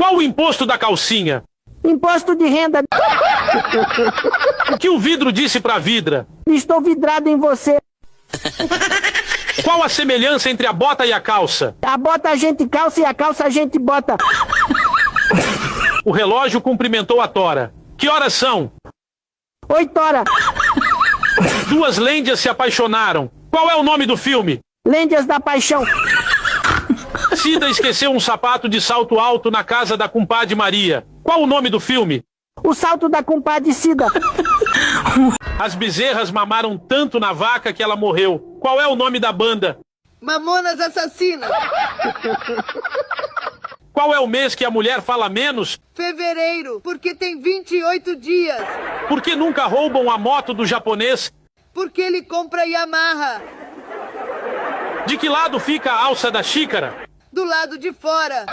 Qual o imposto da calcinha? Imposto de renda. O que o vidro disse pra vidra? Estou vidrado em você. Qual a semelhança entre a bota e a calça? A bota a gente calça e a calça a gente bota. O relógio cumprimentou a tora. Que horas são? 8 horas. Duas lêndias se apaixonaram. Qual é o nome do filme? Lêndias da paixão. Cida esqueceu um sapato de salto alto na casa da compadre Maria. Qual o nome do filme? O salto da compadre Cida. As bezerras mamaram tanto na vaca que ela morreu. Qual é o nome da banda? Mamonas Assassinas. Qual é o mês que a mulher fala menos? Fevereiro, porque tem 28 dias. Por que nunca roubam a moto do japonês? Porque ele compra Yamaha. De que lado fica a alça da xícara? Do lado de fora.